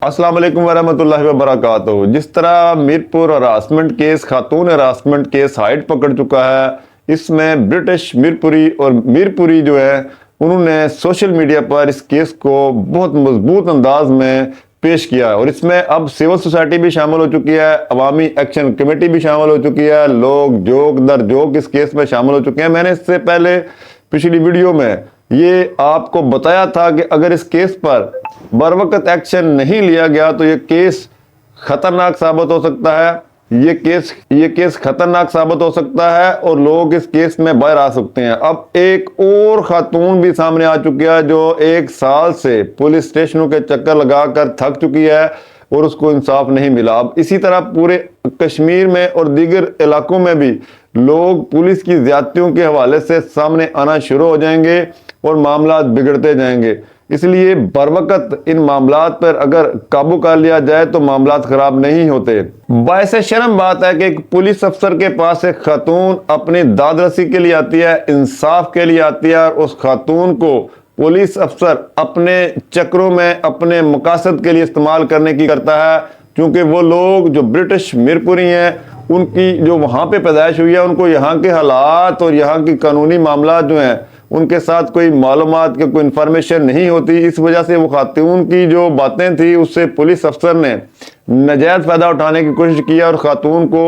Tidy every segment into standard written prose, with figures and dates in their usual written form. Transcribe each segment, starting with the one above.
अस्सलाम वालेकुम वरहमतुल्लाहि वबरकातुहू। जिस तरह मीरपुर हरासमेंट केस, खातून हरासमेंट केस हाइट पकड़ चुका है, इसमें ब्रिटिश मीरपुरी और मीरपुरी जो है उन्होंने सोशल मीडिया पर इस केस को बहुत मजबूत अंदाज में पेश किया और इसमें अब सिविल सोसाइटी भी शामिल हो चुकी है, अवामी एक्शन कमेटी भी शामिल हो चुकी है, लोग जोक दर जोक इस केस में शामिल हो चुके हैं। मैंने इससे पहले पिछली वीडियो में ये आपको बताया था कि अगर इस केस पर बरवकत एक्शन नहीं लिया गया तो ये केस खतरनाक साबित हो सकता है, ये केस खतरनाक साबित हो सकता है और लोग इस केस में बाहर आ सकते हैं। अब एक और खातून भी सामने आ चुकी है जो 1 साल से पुलिस स्टेशनों के चक्कर लगाकर थक चुकी है और उसको इंसाफ नहीं मिला। अब इसी तरह पूरे कश्मीर में और दीगर इलाकों में भी लोग पुलिस की ज्यादतियों के हवाले से सामने आना शुरू हो जाएंगे और मामला बिगड़ते जाएंगे। इसलिए बरवकत इन मामलात पर अगर काबू कर लिया जाए तो मामलात खराब नहीं होते। बायसे शर्म बात है कि एक पुलिस अफसर के पास एक खातून अपनी दादरसी के लिए आती है, इंसाफ के लिए आती है और उस खातून को पुलिस अफसर अपने चक्रों में अपने मकासद के लिए इस्तेमाल करने की करता है। क्योंकि वो लोग जो ब्रिटिश मीरपुरी हैं, उनकी जो वहाँ पे पैदाइश हुई है, उनको यहाँ के हालात और यहाँ की कानूनी मामला जो हैं उनके साथ कोई मालूमात के कोई इन्फॉर्मेशन नहीं होती। इस वजह से वो खातून की जो बातें थी उससे पुलिस अफसर ने नजायज फायदा उठाने की कोशिश की और खातून को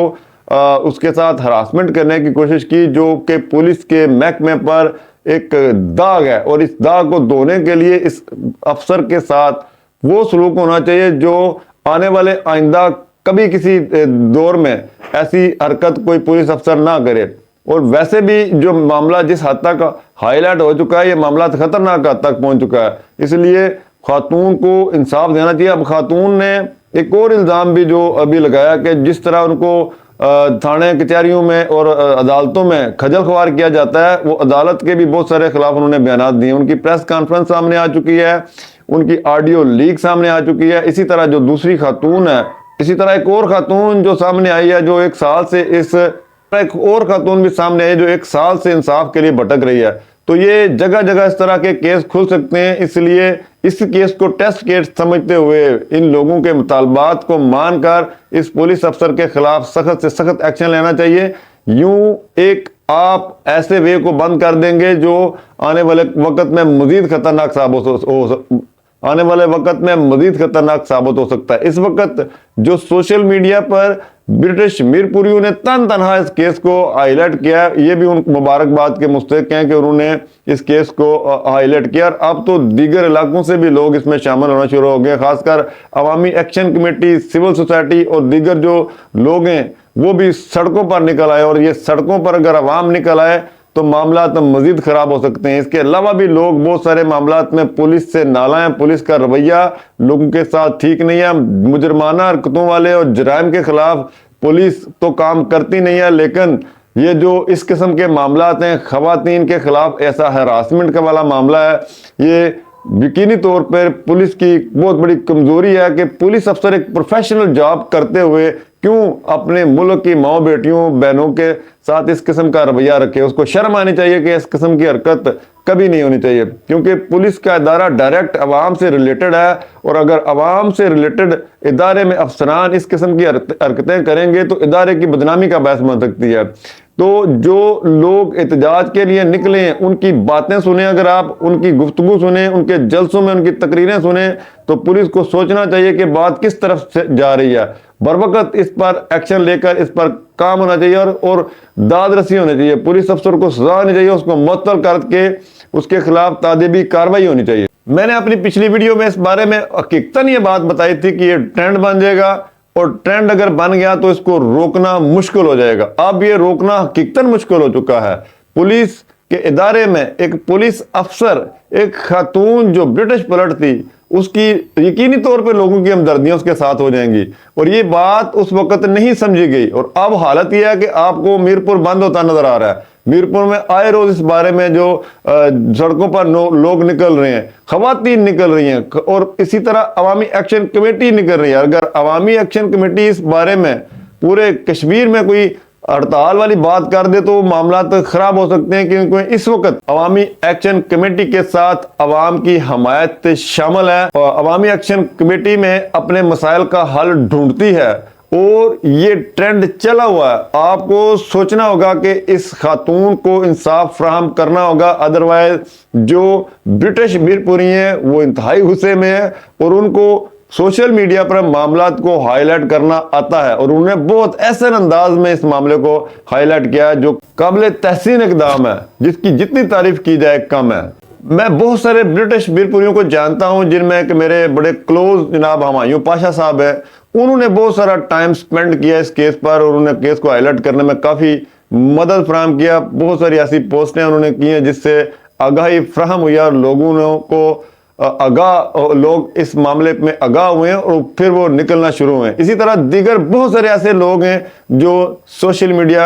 उसके साथ हरासमेंट करने की कोशिश की, जो कि पुलिस के महकमे पर एक दाग है। और इस दाग को धोने के लिए इस अफसर के साथ वो सलूक होना चाहिए जो आने वाले आइंदा कभी किसी दौर में ऐसी हरकत कोई पुलिस अफसर ना करे। और वैसे भी जो मामला जिस हद तक हाईलाइट हो चुका है, ये मामला खतरनाक हद तक पहुंच चुका है, इसलिए खातून को इंसाफ देना चाहिए। अब खातून ने एक और इल्ज़ाम भी जो अभी लगाया कि जिस तरह उनको थाने कचहरियों में और अदालतों में खजल ख्वार किया जाता है, वो अदालत के भी बहुत सारे खिलाफ उन्होंने बयान दिए। उनकी प्रेस कॉन्फ्रेंस सामने आ चुकी है, उनकी ऑडियो लीक सामने आ चुकी है। इसी तरह जो दूसरी खातून है, इसी तरह एक और खातून जो सामने आई है जो 1 साल से एक और खातून भी सामने आई जो 1 साल से इंसाफ के लिए भटक रही है। तो ये जगह जगह इस तरह के केस खुल सकते हैं, इसलिए इस केस को टेस्ट केस समझते हुए इन लोगों के मुतालबात को मानकर इस पुलिस अफसर के खिलाफ सख्त से सख्त एक्शन लेना चाहिए। यूं एक आप ऐसे वे को बंद कर देंगे जो आने वाले वक्त में मजीद खतरनाक साबित हो सकता है। इस वक्त जो सोशल मीडिया पर ब्रिटिश मीरपुरियों ने तनहा इस केस को हाईलाइट किया, ये भी उन मुबारकबाद के मुस्तहिक हैं कि उन्होंने इस केस को हाईलाइट किया। और अब तो दीगर इलाकों से भी लोग इसमें शामिल होना शुरू हो गए, खासकर अवामी एक्शन कमेटी, सिविल सोसाइटी और दीगर जो लोग हैं वो भी सड़कों पर निकल आए। और ये सड़कों पर अगर अवाम निकल आए तो मामला तो मजीद खराब हो सकते हैं। इसके अलावा भी लोग बहुत सारे मामलात में पुलिस से नालायक, पुलिस का रवैया लोगों के साथ ठीक नहीं है। मुजरमाना हरकतों वाले और जराइम के खिलाफ पुलिस तो काम करती नहीं है, लेकिन ये जो इस किस्म के मामलात हैं, खवातीन के खिलाफ ऐसा हरासमेंट का वाला मामला है, ये यकीनी तौर पर पुलिस की बहुत बड़ी कमजोरी है कि पुलिस अफसर एक प्रोफेशनल जॉब करते हुए क्यों अपने मुल्क की माओ बेटियों बहनों के साथ इस किस्म का रवैया रखे। उसको शर्म आनी चाहिए कि इस किस्म की हरकत कभी नहीं होनी चाहिए, क्योंकि पुलिस का इदारा डायरेक्ट अवाम से रिलेटेड है। और अगर अवाम से रिलेटेड इदारे में अफसरान इस किस्म की हरकतें करेंगे तो इदारे की बदनामी का बायस बन सकती है। तो जो लोग एहतजाज के लिए निकले हैं उनकी बातें सुने, अगर आप उनकी गुफ्तगू सुने, उनके जलसों में उनकी तकरीरें सुने, तो पुलिस को सोचना चाहिए कि बात किस तरफ से जा रही है। बरवकत इस पर एक्शन लेकर इस पर काम होना चाहिए और दादरसी होनी चाहिए। पुलिस अफसर को सजा होनी चाहिए, उसको मुअत्तल करके उसके खिलाफ तादीबी कार्रवाई होनी चाहिए। मैंने अपनी पिछली वीडियो में इस बारे में हकीकतन ये बात बताई थी कि ये ट्रेंड बन जाएगा और ट्रेंड अगर बन गया तो इसको रोकना मुश्किल हो जाएगा। अब ये रोकना हकीकतन मुश्किल हो चुका है। पुलिस के इदारे में एक पुलिस अफसर, एक खातून जो ब्रिटिश पलट थी, उसकी यकीनी तौर पे लोगों की हमदर्दियां उसके साथ हो जाएंगी और ये बात उस वक्त नहीं समझी गई। और अब हालत यह है कि आपको मीरपुर बंद होता नजर आ रहा है। मीरपुर में आए रोज इस बारे में जो सड़कों पर लोग निकल रहे हैं, खवातीन निकल रही हैं और इसी तरह अवामी एक्शन कमेटी निकल रही है। अगर अवामी एक्शन कमेटी इस बारे में पूरे कश्मीर में कोई हड़ताल वाली बात कर दे तो मामलात खराब हो सकते हैं, क्योंकि इस वक्त अवामी एक्शन कमेटी के साथ अवाम की हमायत शामिल है और अवामी एक्शन कमेटी में अपने मसाइल का हल ढूंढती है और ये ट्रेंड चला हुआ है। आपको सोचना होगा कि इस खातून को इंसाफ फराहम करना होगा, अदरवाइज जो ब्रिटिश मीरपुरी हैं वो इंतहाई गुस्से में है और उनको सोशल मीडिया पर मामलात को हाईलाइट करना आता है और उन्होंने बहुत ऐसे अंदाज में इस मामले को हाईलाइट किया है जो काबिल तहसीन इकदाम है, जिसकी जितनी तारीफ की जाए कम है। मैं बहुत सारे ब्रिटिश मीरपुरियों को जानता हूं, जिनमें कि मेरे बड़े क्लोज जनाब हमायूं पाशा साहब है। उन्होंने बहुत सारा टाइम स्पेंड किया इस केस पर और उन्होंने केस को हाईलाइट करने में काफ़ी मदद फराहम किया। बहुत सारी ऐसी पोस्टें उन्होंने की हैं जिससे आगाही फराहम हुई और लोगों को लोग इस मामले में आगाह हुए हैं और फिर वो निकलना शुरू हुए हैं। इसी तरह दीगर बहुत सारे ऐसे लोग हैं जो सोशल मीडिया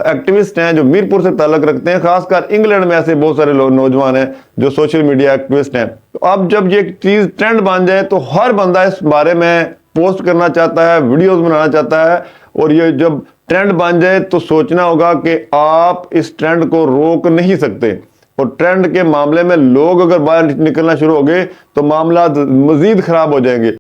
एक्टिविस्ट हैं, जो मीरपुर से ताल्लुक रखते हैं। खासकर इंग्लैंड में ऐसे बहुत सारे लोग नौजवान हैं जो सोशल मीडिया एक्टिविस्ट हैं। तो अब जब ये चीज़ ट्रेंड बन जाए तो हर बंदा इस बारे में पोस्ट करना चाहता है, वीडियोस बनाना चाहता है और ये जब ट्रेंड बन जाए तो सोचना होगा कि आप इस ट्रेंड को रोक नहीं सकते और ट्रेंड के मामले में लोग अगर बाहर निकलना शुरू हो गए तो मामला मजीद खराब हो जाएंगे।